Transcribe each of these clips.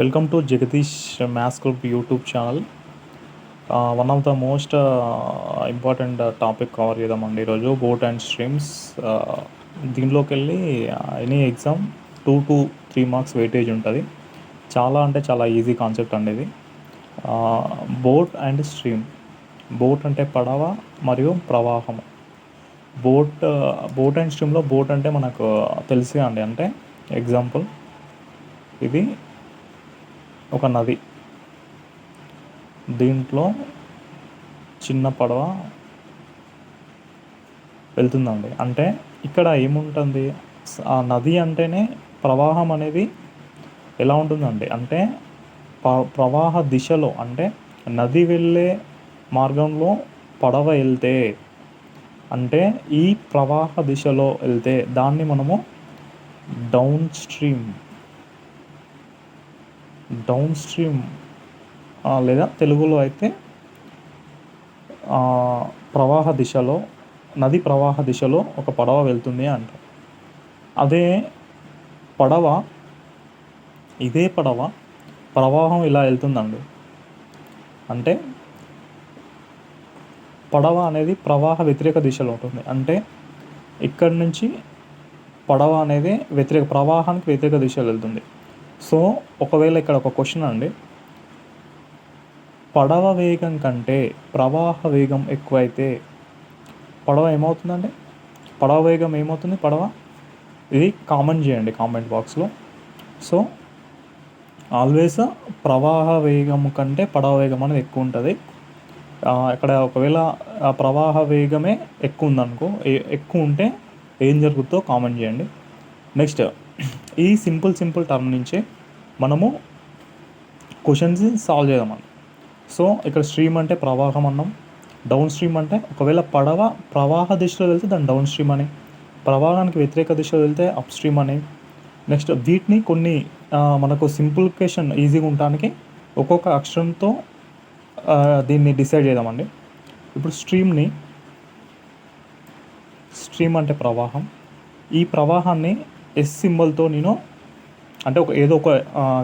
Welcome to Jagadish maths group YouTube channel. One of the most important topic cover చేద్దామండి ఈరోజు, boat and streams. దీనిలోకి వెళ్ళి any exam 2 to 3 marks weightage ఉంటుంది. చాలా అంటే చాలా ఈజీ కాన్సెప్ట్ అండి ఇది. Boat and stream. బోట్ అంటే పడవ మరియు ప్రవాహం. బోట్ అండ్ స్ట్రీమ్లో బోట్ అంటే మనకు తెలుసుగా అండి. అంటే ఎగ్జాంపుల్, ఇది ఒక నది, దీంట్లో చిన్న పడవ వెళ్తుందండి. అంటే ఇక్కడ ఏముంటుంది, ఆ నది అంటేనే ప్రవాహం అనేది ఎలా ఉంటుందండి అంటే ప్రవాహ దిశలో, అంటే నది వెళ్ళే మార్గంలో పడవ వెళ్తే, అంటే ఈ ప్రవాహ దిశలో వెళ్తే దాన్ని మనము డౌన్ స్ట్రీమ్ లేదా తెలుగులో అయితే ప్రవాహ దిశలో, నది ప్రవాహ దిశలో ఒక పడవ వెళ్తుంది అంటారు. అదే పడవ, ఇదే పడవ ప్రవాహం ఇలా వెళ్తుందండి. అంటే పడవ అనేది ప్రవాహ వ్యతిరేక దిశలో ఉంటుంది. అంటే ఇక్కడి నుంచి పడవ అనేది ప్రవాహానికి వ్యతిరేక దిశలో వెళ్తుంది. సో ఒకవేళ ఇక్కడ ఒక క్వశ్చన్ అండి, పడవ వేగం కంటే ప్రవాహ వేగం ఎక్కువైతే పడవ ఏమవుతుందండి? పడవ వేగం ఏమవుతుంది? ఇది కామెంట్ చేయండి కామెంట్ బాక్స్లో. సో ఆల్వేస్ ప్రవాహ వేగం కంటే పడవ వేగం అనేది ఎక్కువ ఉంటుంది. ఇక్కడ ఒకవేళ ప్రవాహ వేగమే ఎక్కువ ఉందనుకో, ఎక్కువ ఉంటే ఏం జరుగుతుందో కామెంట్ చేయండి. నెక్స్ట్, ఈ సింపుల్ టర్మ్ నుంచే మనము క్వశ్చన్స్ సాల్వ్ చేద్దామని. సో ఇక్కడ స్ట్రీమ్ అంటే ప్రవాహం అన్నాం, డౌన్ స్ట్రీమ్ అంటే ఒకవేళ పడవ ప్రవాహ దిశలో వెళ్తే దాన్ని డౌన్ స్ట్రీమ్ అని, ప్రవాహానికి వ్యతిరేక దిశలో వెళ్తే అప్ స్ట్రీమ్ అని. నెక్స్ట్ వీటిని కొన్ని మనకు సింప్లిఫికేషన్ ఈజీగా ఉండడానికి ఒక్కొక్క అక్షరంతో దీన్ని డిసైడ్ చేద్దామండి. ఇప్పుడు స్ట్రీమ్ అంటే ప్రవాహం. ఈ ప్రవాహాన్ని ఎస్ సింబల్తో నేను, అంటే ఏదో ఒక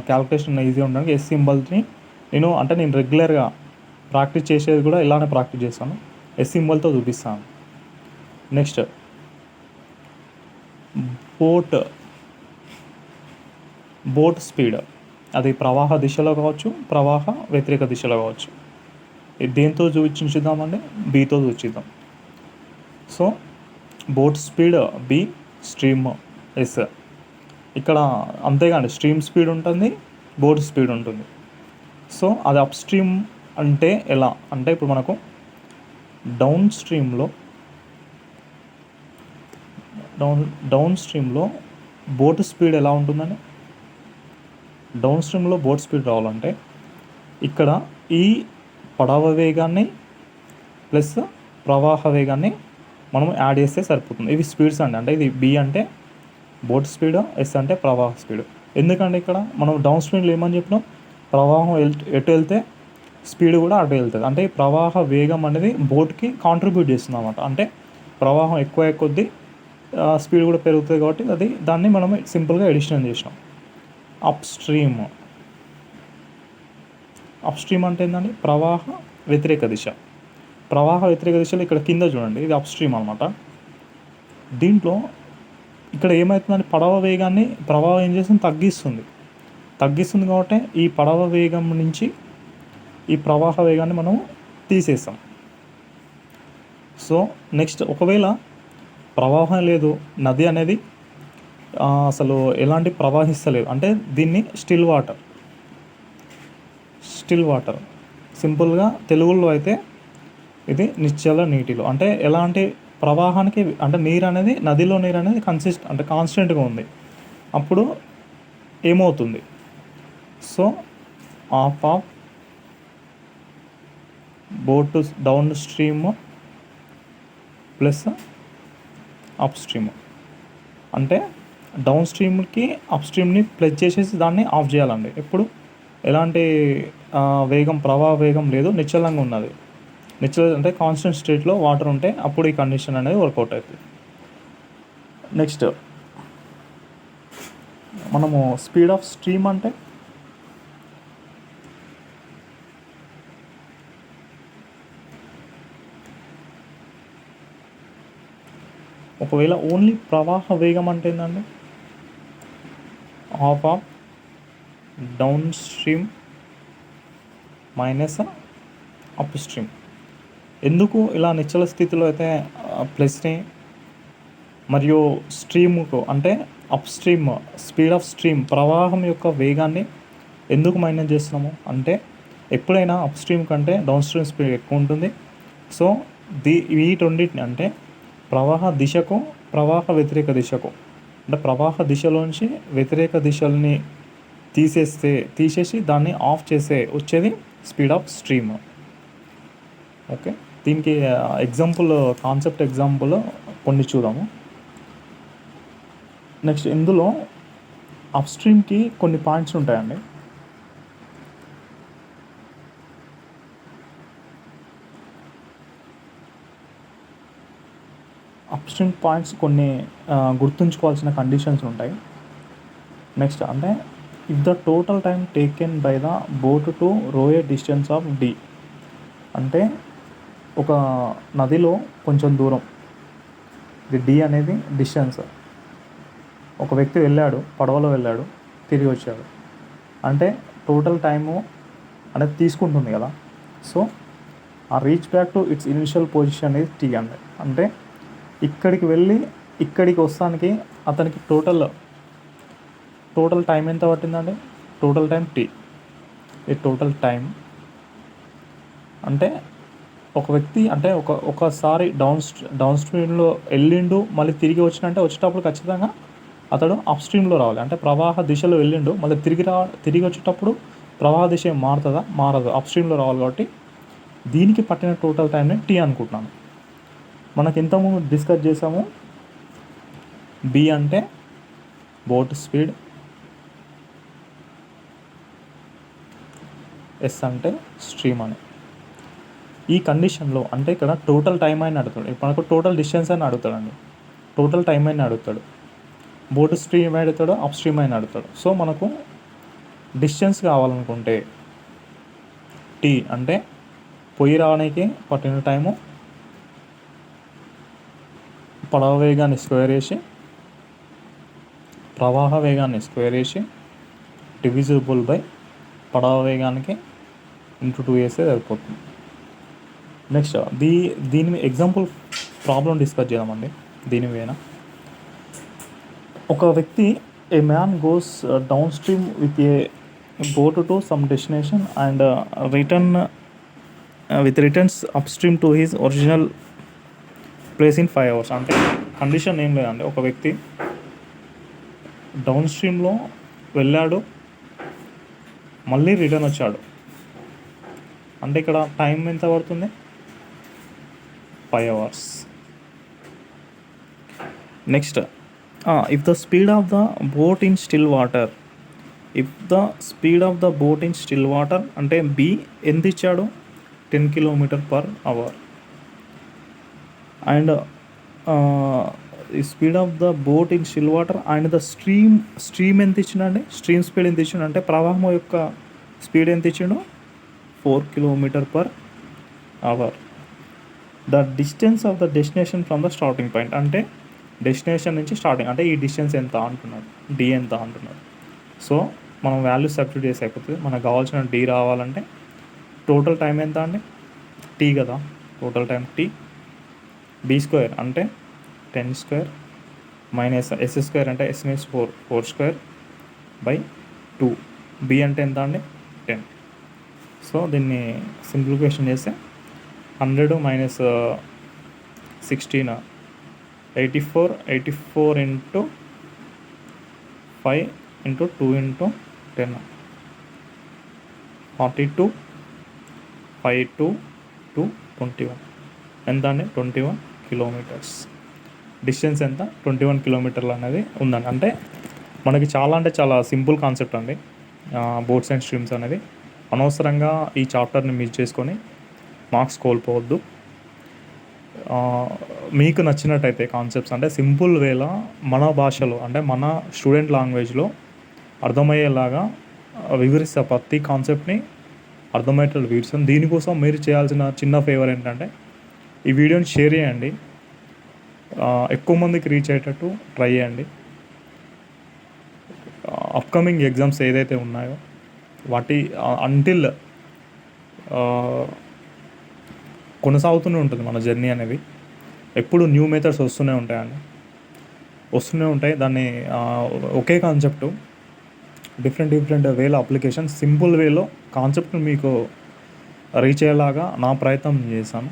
క్యాలిక్యులేషన్ ఈజీగా ఉండడానికి ఎస్ సింబల్ని నేను రెగ్యులర్గా ప్రాక్టీస్ చేసేది కూడా ఇలానే ప్రాక్టీస్ చేస్తాను, ఎస్ సింబల్తో చూపిస్తాను. నెక్స్ట్, బోట్ స్పీడ్, అది ప్రవాహ దిశలో కావచ్చు, ప్రవాహ వ్యతిరేక దిశలో కావచ్చు. దేంతో చూద్దామండి? బీతో చూపిద్దాం. So boat speed B, stream S. ఇక్కడ అంతేగాని స్ట్రీమ్ స్పీడ్ ఉంటుంది, బోట్ స్పీడ్ ఉంటుంది. సో అది అప్ స్ట్రీమ్ అంటే ఎలా అంటే, ఇప్పుడు మనకు డౌన్ స్ట్రీమ్లో బోట్ స్పీడ్ ఎలా ఉంటుందని, డౌన్ స్ట్రీమ్లో బోట్ స్పీడ్ రావాలంటే ఇక్కడ ఈ పడవ వేగాన్ని ప్లస్ ప్రవాహ వేగాన్ని మనం యాడ్ చేస్తే సరిపోతుంది. ఇవి స్పీడ్స్ అండి. అంటే ఇది బి అంటే బోట్ స్పీడ్, ఎస్ అంటే ప్రవాహ స్పీడ్. ఎందుకంటే ఇక్కడ మనం డౌన్ స్ట్రీమ్లో ఏమని చెప్పినాం, ప్రవాహం ఎటు వెళ్తే స్పీడ్ కూడా అటు వెళ్తుంది. అంటే ప్రవాహ వేగం అనేది బోట్కి కాంట్రిబ్యూట్ చేస్తుంది అన్నమాట. అంటే ప్రవాహం ఎక్కువ కొద్దీ స్పీడ్ కూడా పెరుగుతుంది కాబట్టి దాన్ని మనం సింపుల్గా ఎడిషన్ చేసినాం. అప్ స్ట్రీమ్ అంటే ఏంటంటే ప్రవాహ వ్యతిరేక దిశలో ఇక్కడ కింద చూడండి, ఇది అప్ స్ట్రీమ్ అనమాట. దీంట్లో ఇక్కడ ఏమవుతుందంటే ప్రవాహం ఏం చేస్తుంది, తగ్గిస్తుంది కాబట్టి ఈ పడవ వేగం నుంచి ఈ ప్రవాహ వేగాన్ని మనం తీసేస్తాం. సో నెక్స్ట్, ఒకవేళ ప్రవాహం లేదు, నది అనేది అసలు ఎలాంటి ప్రవాహిస్తలేదు అంటే దీన్ని స్టిల్ వాటర్, సింపుల్గా తెలుగులో అయితే ఇది నిశ్చల నీటిలో. అంటే ఎలాంటి ప్రవాహానికి, అంటే నదిలో నీరు అనేది కాన్స్టెంట్గా ఉంది. అప్పుడు ఏమవుతుంది, so of boat down stream plus up stream. అంటే డౌన్ స్ట్రీమ్కి అప్ స్ట్రీమ్ని ప్లస్ చేసేసి దాన్ని ఆఫ్ చేయాలండి. ఎప్పుడు ఎలాంటి ప్రవాహ వేగం లేదు, నిశ్చలంగా ఉన్నది. అంటే కాన్స్టెంట్ స్టేట్లో వాటర్ ఉంటే అప్పుడు ఈ కండిషన్ అనేది వర్కౌట్ అవుతుంది. నెక్స్ట్, మనము స్పీడ్ ఆఫ్ స్ట్రీమ్ అంటే ఒకవేళ ఓన్లీ ప్రవాహ వేగం అంటే ఏంటండి, half of down stream minus up stream. ఎందుకు ఇలా నిశ్చల స్థితిలో అయితే ప్లస్ని మరియు స్ట్రీముకు అంటే up stream speed of stream ప్రవాహం యొక్క వేగాన్ని ఎందుకు మైనస్ చేస్తున్నాము అంటే ఎప్పుడైనా అప్ స్ట్రీమ్ కంటే డౌన్ స్ట్రీమ్ స్పీడ్ ఎక్కువ ఉంటుంది. సో వీటన్నిటిని అంటే ప్రవాహ దిశకు ప్రవాహ వ్యతిరేక దిశకు అంటే ప్రవాహ దిశలోంచి వ్యతిరేక దిశల్ని తీసేసి దాన్ని ఆఫ్ చేసే వచ్చేది స్పీడ్ ఆఫ్ స్ట్రీమ్. ఓకే, దీనికి ఎగ్జాంపుల్ కాన్సెప్ట్ ఎగ్జాంపుల్ కొన్ని చూద్దాము. నెక్స్ట్ ఇందులో అప్ స్ట్రీమ్కి కొన్ని పాయింట్స్ ఉంటాయండి. అప్ స్ట్రీమ్ పాయింట్స్ కొన్ని గుర్తుంచుకోవాల్సిన కండిషన్స్ ఉంటాయి. నెక్స్ట్ అంటే if the total time taken by the boat to రో ఏ డిస్టెన్స్ ఆఫ్ డి, అంటే ఒక నదిలో కొంచెం దూరం, ఇది డి అనేది డిస్టెన్స్, ఒక వ్యక్తి వెళ్ళాడు, పడవలో వెళ్ళాడు, తిరిగి వచ్చాడు అంటే టోటల్ టైము అనేది తీసుకుంటుంది కదా. సో ఆ reach back to it's initial position అనేది టీ అంటే ఇక్కడికి వెళ్ళి ఇక్కడికి వస్తానికి అతనికి టోటల్ టైం ఎంత పట్టిందండి, టోటల్ టైం టీ. ఈ టోటల్ టైం అంటే ఒక వ్యక్తి అంటే ఒకసారి డౌన్ స్ట్రీమ్లో వెళ్ళిండు, మళ్ళీ తిరిగి వచ్చినంటే వచ్చేటప్పుడు ఖచ్చితంగా అతడు అప్ స్ట్రీమ్లో రావాలి. అంటే ప్రవాహ దిశలో వెళ్ళిండు, మళ్ళీ తిరిగి వచ్చేటప్పుడు ప్రవాహ దిశ మారుతుందా, మారదు, అప్ స్ట్రీమ్లో రావాలి. కాబట్టి దీనికి పట్టిన టోటల్ టైంని టీ అనుకుంటున్నాను. మనకి ఇంతకుముందు డిస్కస్ చేసాము, బి అంటే బోట్ స్పీడ్, ఎస్ అంటే స్ట్రీమ్ అని. ఈ కండిషన్లో అంటే ఇక్కడ టోటల్ టైం అయినా అడుగుతాడు, మనకు టోటల్ డిస్టెన్స్ అని అడుగుతాడండి, టోటల్ టైం అయినా అడుగుతాడు, బోట్ స్ట్రీమ్ అడుగుతాడు, అప్ స్ట్రీమ్ అయినా అడుగుతాడు. సో మనకు డిస్టెన్స్ కావాలనుకుంటే టీ అంటే పొయ్యి రావడానికి పట్టిన టైము, పడవ వేగాన్ని స్క్వేర్ చేసి ప్రవాహ వేగాన్ని స్క్వేర్ చేసి డివిజిబుల్ బై పడవ వేగానికి ఇంటూ 2 వేస్తే సరిపోతుంది. నెక్స్ట్ దీని ఎగ్జాంపుల్ ప్రాబ్లం డిస్కస్ చేద్దామండి. దీని మీద ఒక వ్యక్తి ఏ man goes down stream with a boat to some destination and returns up stream to his original place in 5 hours. అంటే కండిషన్ ఏం లేదండి, ఒక వ్యక్తి డౌన్ స్ట్రీమ్లో వెళ్ళాడు, మళ్ళీ రిటర్న్ వచ్చాడు అంటే ఇక్కడ టైం ఎంత పడుతుంది, 5 hours. Next if the speed of the boat in still water, అంటే బి ఎంత ఇచ్చాడు, 10 km/h. అండ్ ఈ speed of the boat in still water and the stream ఎంత ఇచ్చిండండి, స్ట్రీమ్ స్పీడ్ ఎంత ఇచ్చిండు అంటే ప్రవాహం యొక్క స్పీడ్ ఎంత ఇచ్చిండు, 4 km/h. The distance of the destination from the starting point, అంటే డెస్టినేషన్ నుంచి స్టార్టింగ్ అంటే ఈ డిస్టెన్స్ ఎంత అంటున్నాడు, డి ఎంత అంటున్నాడు. సో మనం వాల్యూ సబ్స్టిట్యూట్ చేసి అయిపోతుంది. మనకు కావాల్సిన డి రావాలంటే టోటల్ టైం ఎంత అండి, టీ కదా, total time T, B square అంటే 10² మైనస్ ఎస్ స్క్వేర్ అంటే ఎస్ మీన్స్ 4 బై 2, బి అంటే ఎంత అండి 10. సో దీన్ని సింప్లిఫికేషన్ చేస్తే 100 మైనస్ 16 84 ఇంటూ 5 ఇంటూ 2 ఇంటూ 10 42, 5 2 21 ఎంత అండి 21 kilometers. డిస్టెన్స్ ఎంత 21 kilometers అనేది ఉందండి. అంటే మనకి చాలా సింపుల్ కాన్సెప్ట్ అండి బోట్స్ అండ్ స్ట్రీమ్స్ అనేది. అనవసరంగా ఈ చాప్టర్ని మిస్ చేసుకొని మార్క్స్ కోల్పోవద్దు. మీకు నచ్చినట్టయితే కాన్సెప్ట్స్ అంటే సింపుల్ వేలా మన భాషలో అంటే మన స్టూడెంట్ లాంగ్వేజ్లో అర్థమయ్యేలాగా వివరిస్తా, ప్రతి కాన్సెప్ట్ని అర్థమయ్యేటట్టు వివరిస్తాను. దీనికోసం మీరు చేయాల్సిన చిన్న ఫేవర్ ఏంటంటే ఈ వీడియోని షేర్ చేయండి. ఎక్కువ మందికి రీచ్ అయ్యేటట్టు ట్రై చేయండి. అప్కమింగ్ ఎగ్జామ్స్ ఏదైతే ఉన్నాయో వాటి అంటిల్ కొనసాగుతూనే ఉంటుంది మన జర్నీ అనేది. ఎప్పుడు న్యూ మెథడ్స్ వస్తూనే ఉంటాయి. దాన్ని ఒకే కాన్సెప్ట్ డిఫరెంట్ వేలో అప్లికేషన్ సింపుల్ వేలో కాన్సెప్ట్ని మీకు రీచ్ అయ్యేలాగా నా ప్రయత్నం చేశాను.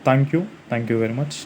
Thank you very much.